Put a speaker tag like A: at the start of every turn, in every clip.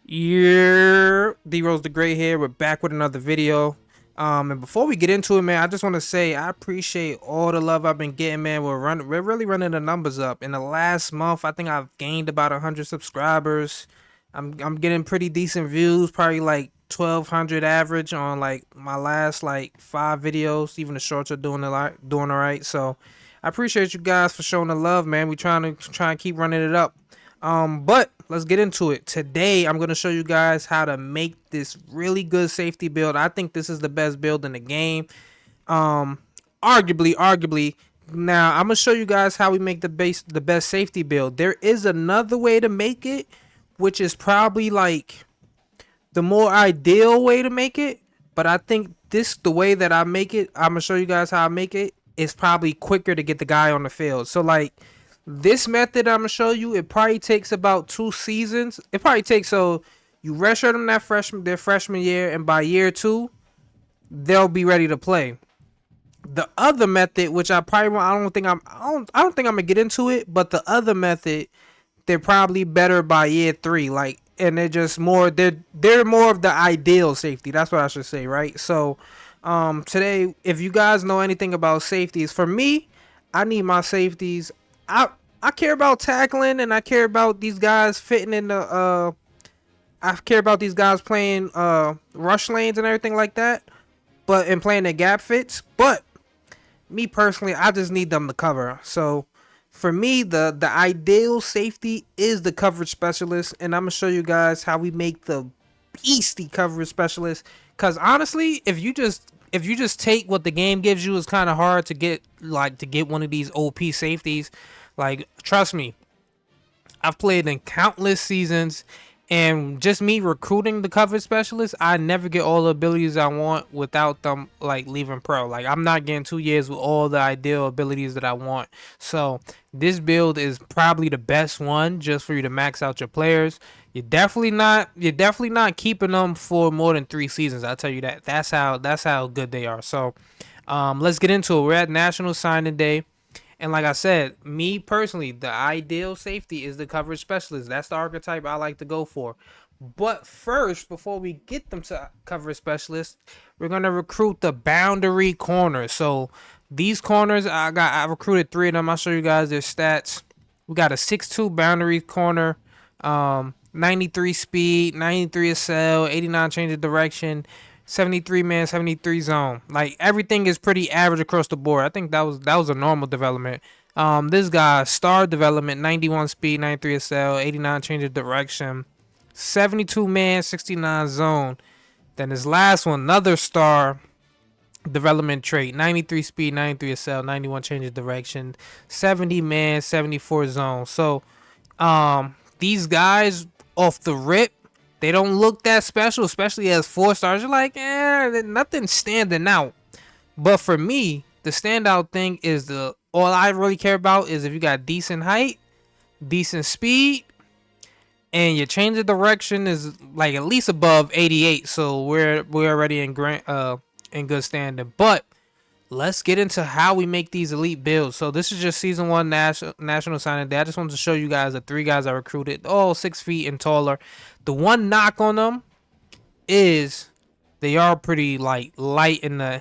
A: Yeah, D-Rose the Great here. We're back with another video. And before we get into it, man, I just want to say I appreciate all the love I've been getting, man. We're really running the numbers up. In the last month, I think I've gained about 100 subscribers. I'm getting pretty decent views, probably like 1,200 average on like my last like 5 videos. Even the shorts are doing all right. So I appreciate you guys for showing the love, man. We try and keep running it up. But let's get into it. Today, I'm going to show you guys how to make this really good safety build. I think this is the best build in the game. Um, arguably. Now, I'm going to show you guys how we make the best safety build. There is another way to make it, which is probably like the more ideal way to make it. But I think the way that I make it, I'm going to show you guys how I make it, is probably quicker to get the guy on the field. So, like, this method I'm gonna show you, it probably takes about 2 seasons. It probably takes, so you redshirt them their freshman year, and by year 2, they'll be ready to play. The other method, which I don't think I'm gonna get into it, but the other method, they're probably better by year 3. Like, and they're more of the ideal safety. That's what I should say, right? So, today, if you guys know anything about safeties, for me, I need my safeties. I I care about tackling, and I care about these guys fitting in the I care about these guys playing rush lanes and everything like that, but and playing their gap fits. But me personally, I just need them to cover. So for me, the ideal safety is the coverage specialist, and I'm gonna show you guys how we make the beastie coverage specialist. Cause honestly, if you just take what the game gives you, it's kind of hard to get one of these OP safeties. Like, trust me, I've played in countless seasons, and just me recruiting the coverage specialist, I never get all the abilities I want without them like leaving pro. Like, I'm not getting 2 years with all the ideal abilities that I want. So this build is probably the best one just for you to max out your players. You're definitely not keeping them for more than 3 seasons. I'll tell you that. That's how good they are. So let's get into it. We're at National Signing Day. And like I said, me personally, the ideal safety is the coverage specialist. That's the archetype I like to go for. But first, before we get them to coverage specialist, we're gonna recruit the boundary corners. So these corners, I recruited 3 of them. I'll show you guys their stats. We got a 6'2" boundary corner, 93 speed, 93 SL, 89 change of direction, 73 man, 73 zone. Like, everything is pretty average across the board. I think that was a normal development. This guy, star development, 91 speed, 93 SL, 89 change of direction, 72 man, 69 zone. Then his last one, another star development trait, 93 speed, 93 SL, 91 change of direction, 70 man, 74 zone. So these guys off the rip, they don't look that special, especially as 4 stars. You're like, nothing standing out. But for me, the standout thing is all I really care about is if you got decent height, decent speed, and your change of direction is like at least above 88. So we're already in good standing. But let's get into how we make these elite builds. So this is just season 1 national signing day. I just wanted to show you guys the 3 guys I recruited, all 6 feet and taller. The one knock on them is they are pretty like light in the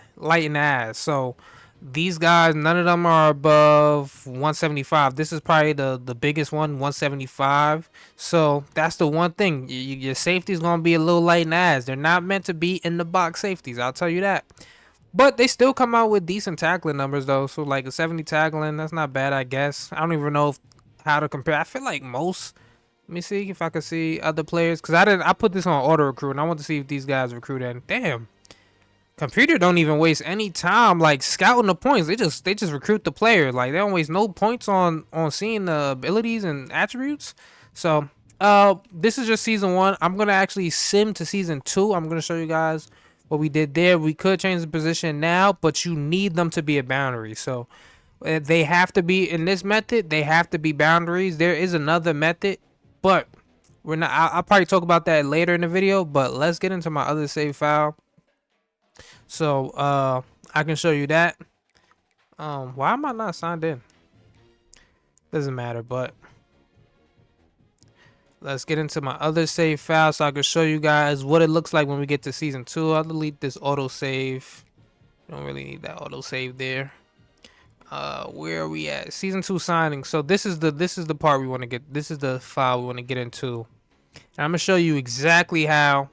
A: ass. So these guys, none of them are above 175. This is probably the biggest one, 175. So that's the one thing. Your safety is gonna be a little light in the ass. They're not meant to be in the box safeties, I'll tell you that. But they still come out with decent tackling numbers, though. So, like, a 70 tackling, that's not bad, I guess. I don't even know how to compare. I feel like most. Let me see if I can see other players. Because I put this on auto recruit, and I want to see if these guys recruit. And damn, computer don't even waste any time, like, scouting the points. They just recruit the player. Like, they don't waste no points on seeing the abilities and attributes. So, this is just season 1. I'm going to actually sim to season 2. I'm going to show you guys what we did there. We could change the position now, but you need them to be a boundary. So they have to be in this method. They have to be boundaries. There is another method, but we're not. I'll probably talk about that later in the video. But let's get into my other save file. So I can show you that. Why am I not signed in? Doesn't matter, but Let's get into my other save file so I can show you guys what it looks like when we get to season 2. I'll delete this auto save. Don't really need that auto save there. Where are we at? Season 2 signing. So this is the part we want to get. This is the file we want to get into. And I'm gonna show you exactly how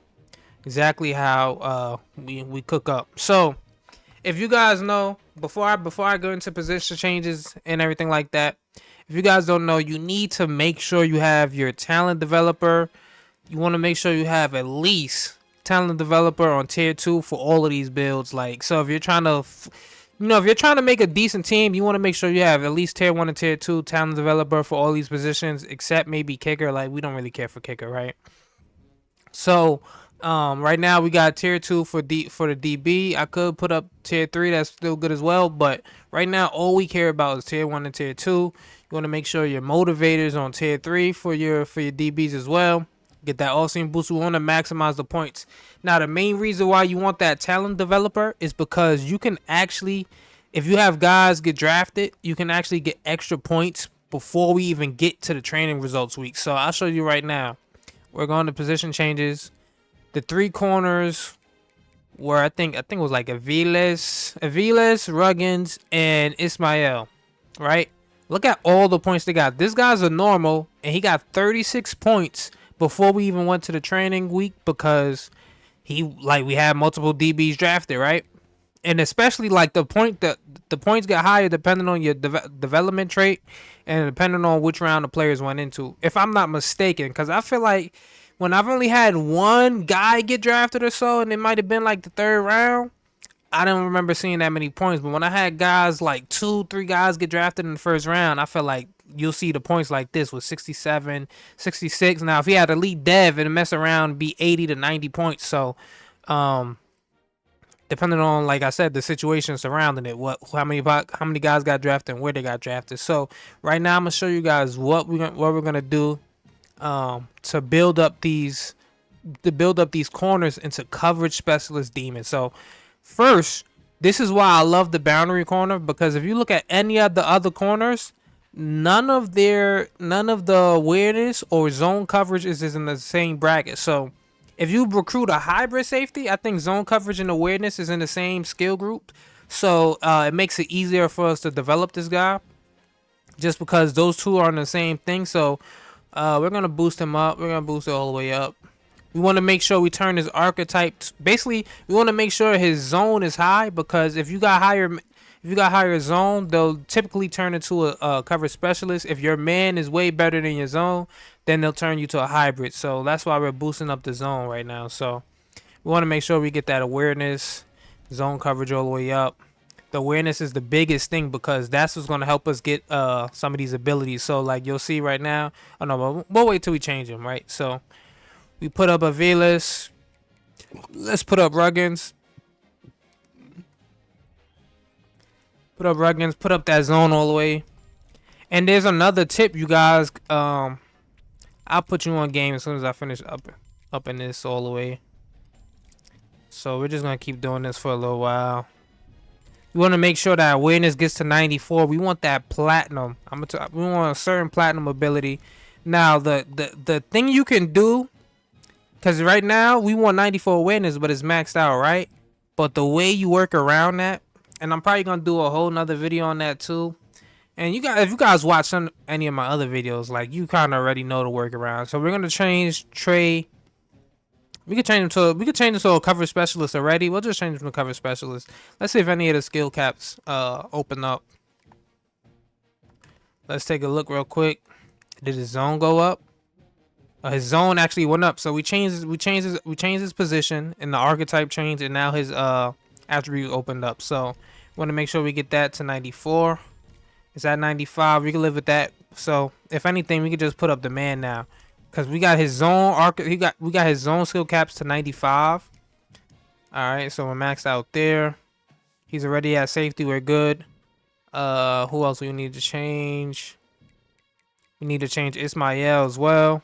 A: we cook up. So if you guys know, before I go into position changes and everything like that, if you guys don't know, you need to make sure you have your talent developer. You want to make sure you have at least talent developer on tier 2 for all of these builds. Like, so if you're trying to, if you're trying to make a decent team, you want to make sure you have at least tier 1 and tier 2 talent developer for all these positions, except maybe kicker. Like, we don't really care for kicker, right? So right now we got tier 2 for the DB. I could put up tier 3, that's still good as well, but right now all we care about is tier 1 and tier 2. You want to make sure your motivators on tier 3 for your DBs as well. Get that all-seam boost. We want to maximize the points. Now the main reason why you want that talent developer is because you can actually, if you have guys get drafted, you can actually get extra points before we even get to the training results week. So I'll show you right now. We're going to position changes. The 3 corners were I think it was like Aviles, Ruggins, and Ismael, right? Look at all the points they got. This guy's a normal, and he got 36 points before we even went to the training week because we had multiple DBs drafted, right? And especially like the points get higher depending on your development trait and depending on which round the players went into. If I'm not mistaken, because I feel like when I've only had one guy get drafted or so, and it might have been like the 3rd round, I don't remember seeing that many points. But when I had guys like 2-3 guys get drafted in the 1st round, I feel like you'll see the points like this with 67, 66. Now, if he had elite dev and mess around, be 80 to 90 points. So, depending on, like I said, the situation surrounding it, how many guys got drafted and where they got drafted. So right now I'm gonna show you guys what we're gonna do to build up these corners into coverage specialist demons. So first, this is why I love the boundary corner, because if you look at any of the other corners, none of the awareness or zone coverage is in the same bracket. So if you recruit a hybrid safety, I think zone coverage and awareness is in the same skill group. So it makes it easier for us to develop this guy just because those two are in the same thing. So we're going to boost him up. We're going to boost it all the way up. We want to make sure we turn his archetype. Basically, we want to make sure his zone is high, because if you got higher zone, they'll typically turn into a coverage specialist. If your man is way better than your zone, then they'll turn you to a hybrid. So that's why we're boosting up the zone right now. So we want to make sure we get that awareness, zone coverage all the way up. The awareness is the biggest thing because that's what's going to help us get some of these abilities. So like you'll see right now. Oh no, we'll wait till we change them, right? So we put up Aviles. Let's put up Ruggins. Put up Ruggins. Put up that zone all the way. And there's another tip, you guys. I'll put you on game as soon as I finish up in this all the way. So we're just gonna keep doing this for a little while. We want to make sure that awareness gets to 94. We want that platinum. We want a certain platinum ability. Now the thing you can do, because right now we want 94 awareness, but it's maxed out, right? But the way you work around that, and I'm probably gonna do a whole nother video on that too. And if you guys watch any of my other videos, like you kind of already know the workaround. So we're gonna change Trey. We could change him to a cover specialist already. We'll just change him to cover specialist. Let's see if any of the skill caps open up. Let's take a look real quick. Did his zone go up? His zone actually went up. So we changed his position, and the archetype changed, and now his attribute opened up. So we want to make sure we get that to 94. It's at 95. We can live with that. So if anything, we could just put up the man now, because we got his zone we got his zone skill caps to 95. All right, so we're maxed out there. He's already at safety. We're good. Who else we need to change? We need to change Ismael as well.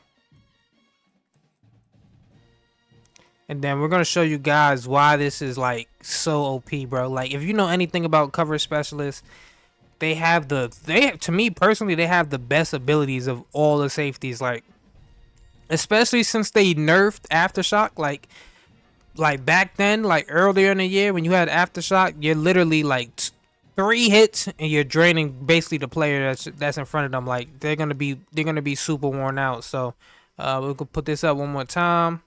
A: And then we're gonna show you guys why this is like so OP, bro. Like if you know anything about coverage specialists, to me personally, they have the best abilities of all the safeties. Like especially since they nerfed aftershock. Like back then, like earlier in the year when you had aftershock, you're literally like 3 hits and you're draining basically the player that's in front of them. Like they're gonna be super worn out. So we could put this up one more time.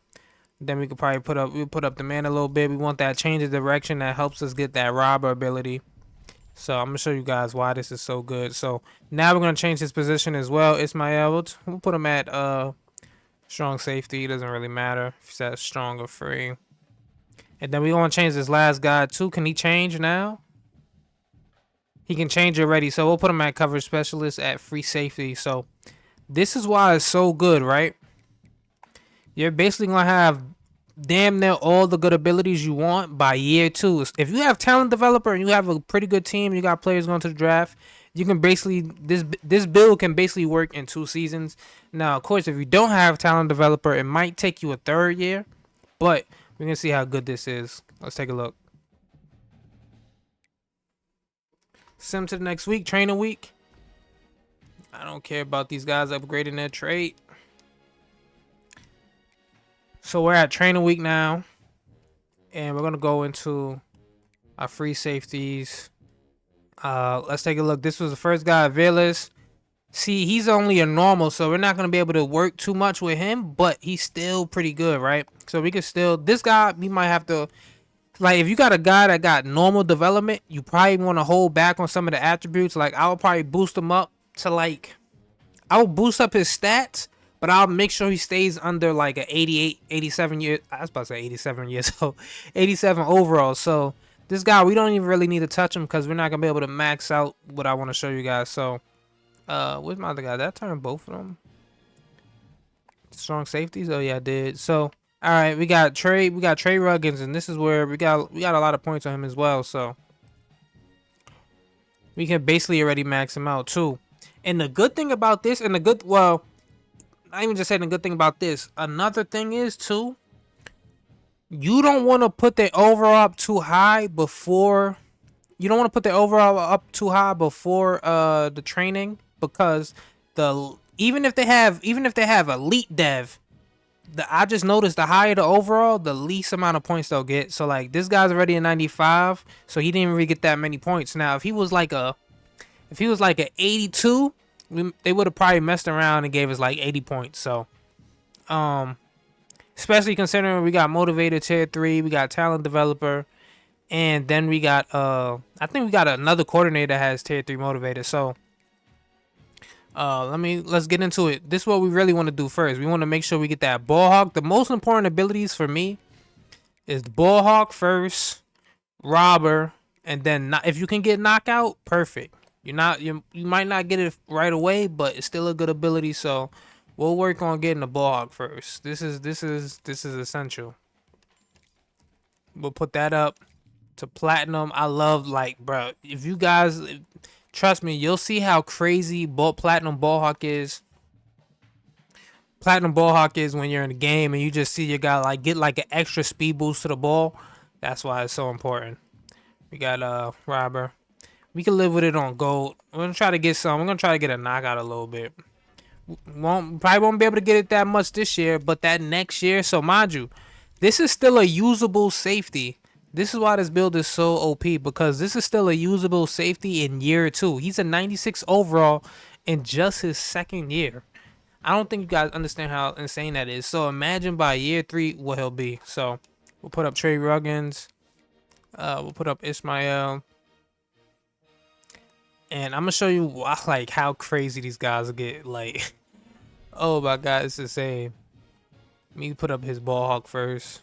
A: Then we could probably put up the man a little bit. We want that change of direction that helps us get that robber ability. So I'm gonna show you guys why this is so good. So now we're gonna change his position as well. Ismael, we'll put him at strong safety. It doesn't really matter if he's at strong or free. And then we want to change this last guy too. Can he change now? He can change already. So we'll put him at coverage specialist at free safety. So this is why it's so good, right? You're basically going to have damn near all the good abilities you want by year 2. If you have talent developer and you have a pretty good team, you got players going to the draft, you can basically, this build can basically work in 2 seasons. Now, of course, if you don't have talent developer, it might take you a 3rd year, but we're going to see how good this is. Let's take a look. Sim to the next week, training week. I don't care about these guys upgrading their trait. So we're at training week now, and we're gonna go into our free safeties. Let's take a look. This was the first guy, Velas. See, he's only a normal, so we're not gonna be able to work too much with him, but he's still pretty good, right? So we can still, this guy, we might have to, like, if you got a guy that got normal development, you probably want to hold back on some of the attributes. Like, I'll probably boost him up to, like, I'll boost up his stats, but I'll make sure he stays under, like, a 88, 87 year. I was about to say 87 years old. 87 overall. So, this guy, we don't even really need to touch him because we're not going to be able to max out what I want to show you guys. So, where's my other guy? Did I turn both of them? Strong safeties? Oh, yeah, I did. So, all right, we got Trey Ruggins, and this is where we got a lot of points on him as well. So we can basically already max him out too. And the good thing about this, and well, not even just saying the good thing about this. Another thing is too, you don't want to put the overall up too high before. You don't want to put the overall up too high before the training, because even if they have elite dev. I just noticed the higher the overall, the least amount of points they'll get. So like this guy's already a 95, so he didn't really get that many points. Now if he was like a 82, they would have probably messed around and gave us like 80 points. So especially considering we got motivator tier 3, we got talent developer, and then we got I think we got another coordinator that has tier 3 motivator. So let's get into it. This is what we really want to do first. We want to make sure we get that ball hawk. The most important abilities for me is the ball hawk first, robber, and then if you can get knockout, perfect. You might not get it right away, but it's still a good ability. So we'll work on getting the ball hawk first. This is essential. We'll put that up to platinum. I love, like, bro, if you guys trust me, you'll see how crazy platinum ball hawk is. Platinum ball hawk is when you're in the game and you just see your guy like get like an extra speed boost to the ball. That's why it's so important. We got robber. We can live with it on gold. We're gonna try to get some. We're gonna try to get a knockout a little bit. Probably won't be able to get it that much this year, but that next year. So mind you, this is still a usable safety. This is why this build is so OP, because this is still a usable safety in year 2. He's a 96 overall in just his 2nd year. I don't think you guys understand how insane that is. So imagine by year 3 what he'll be. So we'll put up Trey Ruggins. We'll put up Ismael. And I'm going to show you like how crazy these guys get. Like, oh my God, it's insane. Let me put up his ball hawk first.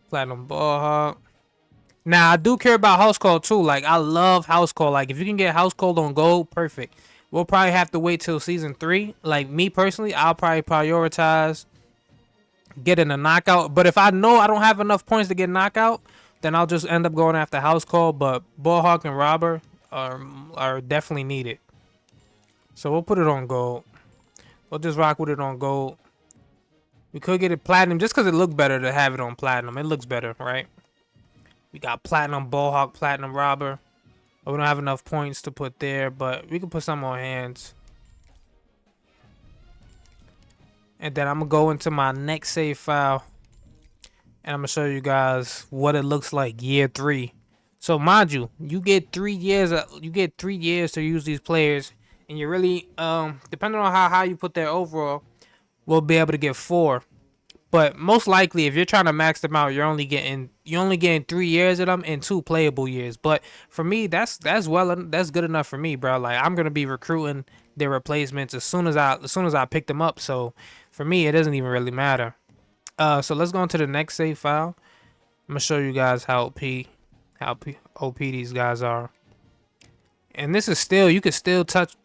A: Platinum ball hawk. Now I do care about house call too. Like, I love house call. Like, if you can get house called on gold, perfect. We'll probably have to wait till season 3. Like, me personally, I'll probably prioritize getting a knockout. But if I know I don't have enough points to get knockout, then I'll just end up going after house call. But ball hawk and robber are definitely needed. So we'll put it on gold. We'll just rock with it on gold. We could get it platinum just because it looked better to have it on platinum. It looks better, right? We got platinum ball hawk, platinum robber. We don't have enough points to put there, but we can put some on hands. And then I'm gonna go into my next save file, and I'm gonna show you guys what it looks like year 3. So mind you, you get 3 years. You get 3 years to use these players, and you really depending on how high you put their overall, will be able to get 4. But most likely, if you're trying to max them out, you're only getting 3 years of them and 2 playable years. But for me, that's good enough for me, bro. Like I'm gonna be recruiting their replacements as soon as I pick them up. So for me, it doesn't even really matter. So let's go into the next save file. I'm gonna show you guys OP these guys are. And this is still you could still touch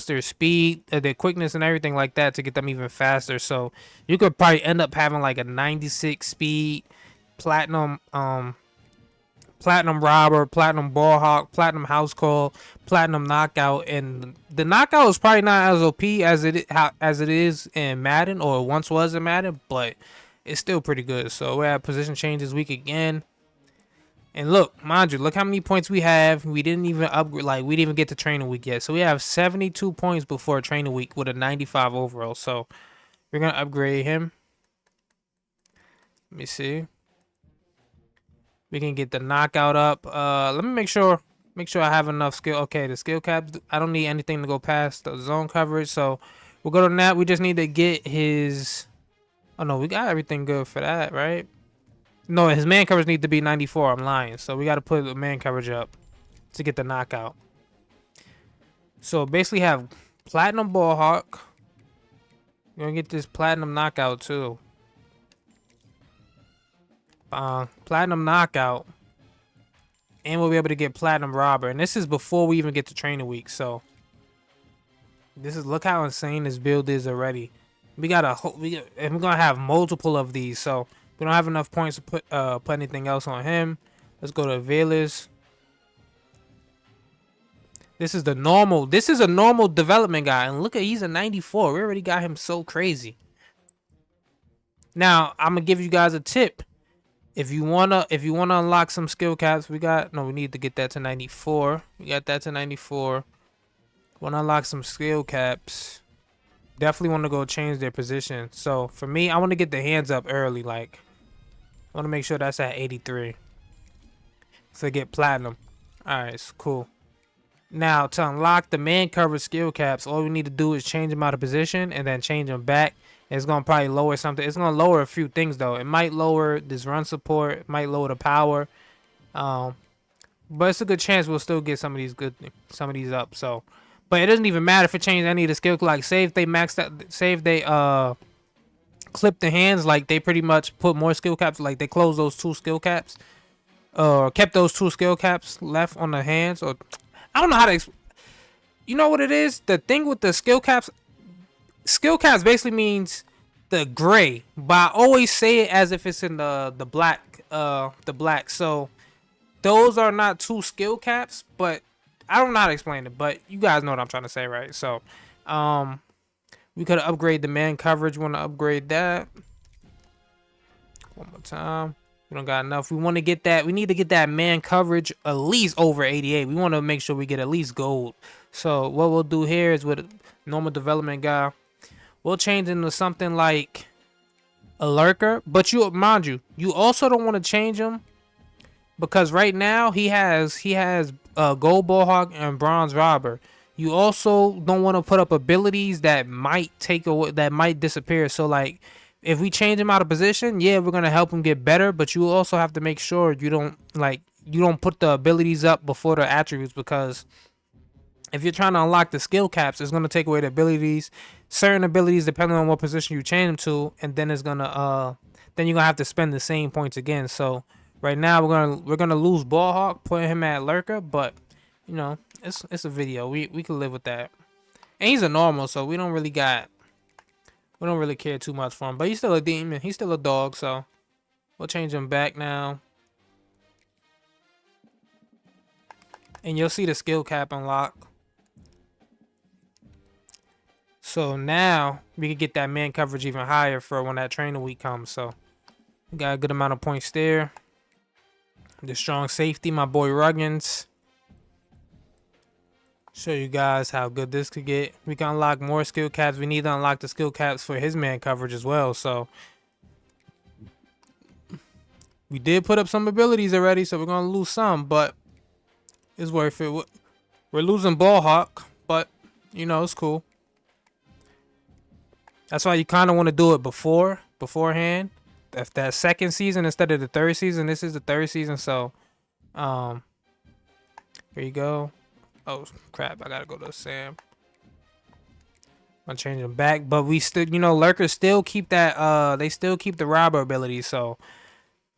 A: their speed, their quickness, and everything like that to get them even faster. So you could probably end up having like a 96 speed platinum platinum robber, platinum ball hawk, platinum house call, platinum knockout, and the knockout is probably not as OP as it is in Madden, or once was in Madden, but it's still pretty good. So we're at position change this week again. And look, mind you, look how many points we have. We didn't even upgrade, like we didn't even get to training week yet. So we have 72 points before training week with a 95 overall. So we're gonna upgrade him. Let me see. We can get the knockout up. Let me make sure I have enough skill. Okay, the skill caps. I don't need anything to go past the zone coverage. So we'll go to that. We just need to get his. Oh no, we got everything good for that, right? No, his man coverage need to be 94. I'm lying. So we got to put the man coverage up to get the knockout. So basically have platinum ball hawk. You're gonna get this platinum knockout too. Platinum knockout, and we'll be able to get platinum robber. And this is before we even get to training week. So look how insane this build is already. And we're gonna have multiple of these. So we don't have enough points to put anything else on him. Let's go to Veilers. This is a normal development guy, and look at, he's a 94. We already got him so crazy. Now I'm gonna give you guys a tip. If you wanna unlock some skill caps, we need to get that to 94. We got that to 94. Wanna unlock some skill caps? Definitely want to go change their position. So for me, I want to get the hands up early. Like I want to make sure that's at 83 to get platinum. All right, it's cool. Now to unlock the man coverage skill caps, all we need to do is change them out of position and then change them back. It's gonna probably lower something. It's gonna lower a few things though. It might lower this run support. It might lower the power. But it's a good chance we'll still get some of these up. So, but it doesn't even matter if it changes any of the skill. Like say if they clip the hands, like they pretty much put more skill caps. Like they close those 2 skill caps, or kept those 2 skill caps left on the hands. Or I don't know how to. You know what it is? The thing with the skill caps basically means the gray, but I always say it as if it's in the black. So those are not 2 skill caps, but I don't know how to explain it. But you guys know what I'm trying to say, right? So, we could upgrade the man coverage. Want to upgrade that one more time. We don't got enough. We want to get that. We need to get that man coverage at least over 88. We want to make sure we get at least gold. So what we'll do here is with a normal development guy, we'll change into something like a lurker. But mind you, you also don't want to change him because right now he has gold ball hawk and bronze robber. You also don't want to put up abilities that might disappear. So like if we change him out of position, yeah, we're gonna help him get better, but you also have to make sure you don't put the abilities up before the attributes, because if you're trying to unlock the skill caps, it's gonna take away the abilities, certain abilities depending on what position you change them to, and then you're gonna have to spend the same points again. So right now we're gonna lose ball hawk, putting him at lurker, but you know, it's a video. We can live with that. And he's a normal, so we don't really care too much for him. But he's still a demon. He's still a dog, so we'll change him back now. And you'll see the skill cap unlock. So now we can get that man coverage even higher for when that training week comes. So we got a good amount of points there. The strong safety, my boy Ruggins. Show you guys how good this could get. We can unlock more skill caps. We need to unlock the skill caps for his man coverage as well. So we did put up some abilities already, so we're gonna lose some, but it's worth it. We're losing Ball Hawk, but you know it's cool. That's why you kind of want to do it beforehand. If that second season instead of the third season, this is the third season, so here you go. Oh crap, I gotta go to Sam. I'm changing them back, but we still, you know, lurkers still keep that. They still keep the robber ability, so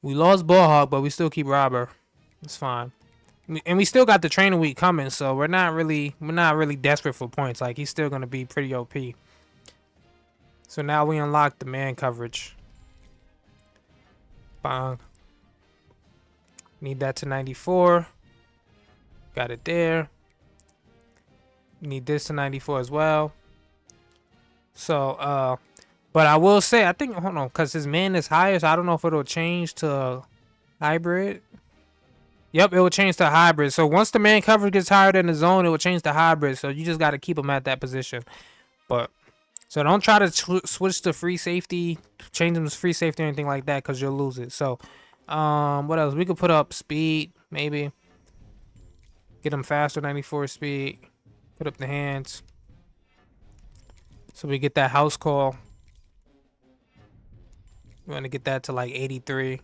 A: we lost Ballhawk, but we still keep robber. It's fine, and we still got the training week coming, so we're not really desperate for points. Like he's still gonna be pretty OP. So now we unlock the man coverage. Bang. Need that to 94. Got it there. Need this to 94 as well. So, but I will say, I think, hold on, because his man is higher, so I don't know if it'll change to hybrid. Yep, it will change to hybrid. So once the man coverage gets higher than the zone, it will change to hybrid. So you just got to keep him at that position. But, so don't try to switch to free safety, change him to free safety or anything like that, because you'll lose it. So, what else? We could put up speed, maybe. Get him faster, 94 speed. Put up the hands. So we get that house call. We want to get that to like 83.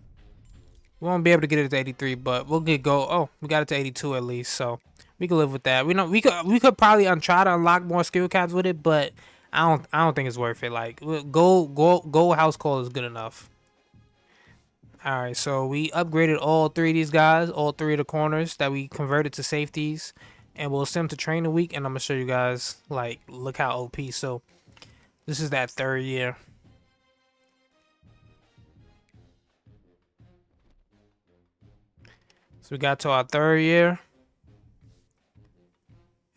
A: We won't be able to get it to 83, but we'll get go. Oh, we got it to 82 at least, so we can live with that. We could probably try to unlock more skill caps with it, but I don't think it's worth it. Like go house call is good enough. All right, so we upgraded all three of these guys, all three of the corners that we converted to safeties, and we'll send them to training week. And I'm gonna show you guys like look how OP. So this is that third year. So we got to our third year,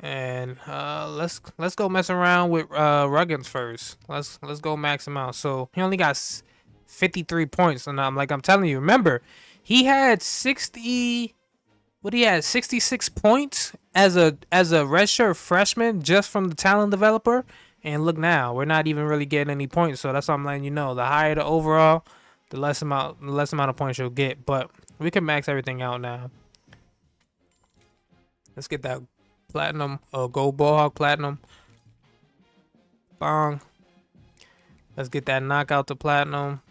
A: and let's go mess around with Ruggins first. Let's go max him out. So he only got 53 points, and I'm telling you, remember, he had 60. What he had 66 points as a redshirt freshman just from the talent developer, and look now, we're not even really getting any points. So that's why I'm letting you know, the higher the overall, the less amount of points you'll get. But we can max everything out now. Let's get that platinum or gold ballhawk platinum. Bong. Let's get that knockout to platinum.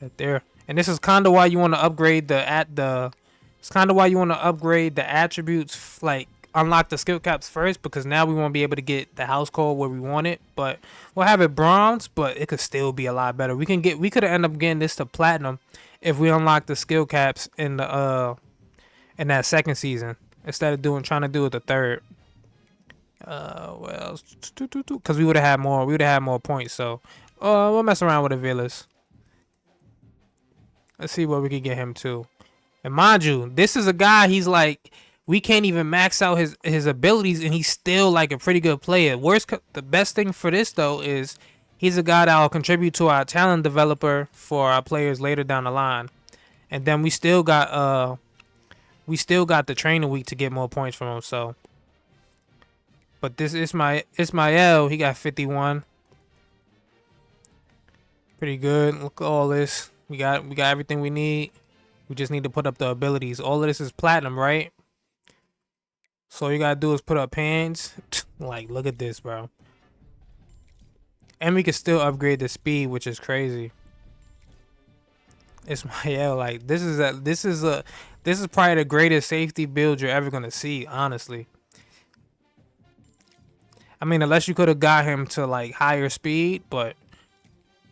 A: Right there. And this is kind of why you want to upgrade it's kind of why you want to upgrade the attributes, like unlock the skill caps first, because now we won't be able to get the house call where we want it, but we'll have it bronze, but it could still be a lot better. We could end up getting this to platinum if we unlock the skill caps in the in that second season instead of trying to do it the third. Well, because we would have had more points. So we'll mess around with the villas. Let's see what we can get him to. And mind you, this is a guy, he's like, we can't even max out his abilities, and he's still like a pretty good player. The best thing for this though is he's a guy that will contribute to our talent developer for our players later down the line. And then we still got the training week to get more points from him. So, but this Ismael, he got 51. Pretty good. Look at all this. We got everything we need. We just need to put up the abilities. All of this is platinum, right? So all you gotta do is put up hands. Like, look at this, bro. And we can still upgrade the speed, which is crazy. Ismael, like this is probably the greatest safety build you're ever gonna see, honestly. I mean, unless you could have got him to like higher speed, but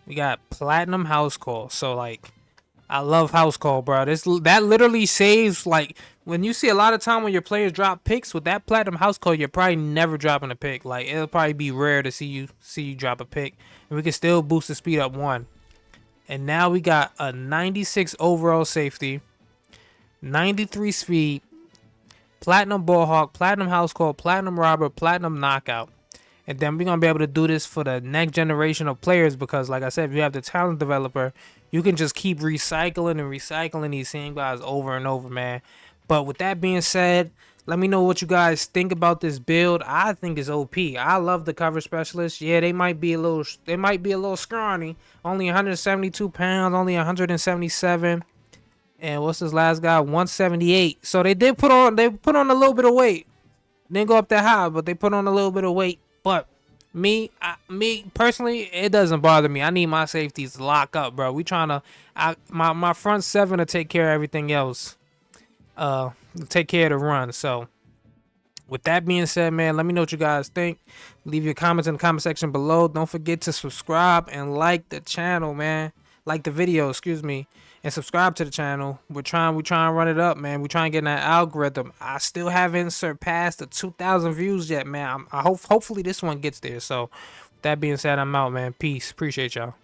A: we got platinum house call. So like, I love house call, bro. That literally saves, like, when you see a lot of time when your players drop picks with that platinum house call, you're probably never dropping a pick. Like, it'll probably be rare to see you drop a pick, and we can still boost the speed up 1. And now we got a 96 overall safety, 93 speed, platinum ballhawk, platinum house call, platinum robber, platinum knockout. And then we're going to be able to do this for the next generation of players because, like I said, if you have the talent developer, you can just keep recycling and recycling these same guys over and over, man. But with that being said, let me know what you guys think about this build. I think it's OP. I love the cover specialist. Yeah, they might be a little scrawny. Only 172 pounds, only 177. And what's this last guy? 178. So they put on a little bit of weight. Didn't go up that high, but they put on a little bit of weight. But me personally, it doesn't bother me. I need my safeties to lock up, bro. We trying to, my front seven to take care of everything else. Take care of the run. So with that being said, man, let me know what you guys think. Leave your comments in the comment section below. Don't forget to subscribe and like the channel, man. Like the video, excuse me, and subscribe to the channel. We trying to run it up, man. We trying to get in that algorithm. I still haven't surpassed the 2,000 views yet, man. Hopefully this one gets there. So with that being said, I'm out, man. Peace. Appreciate y'all.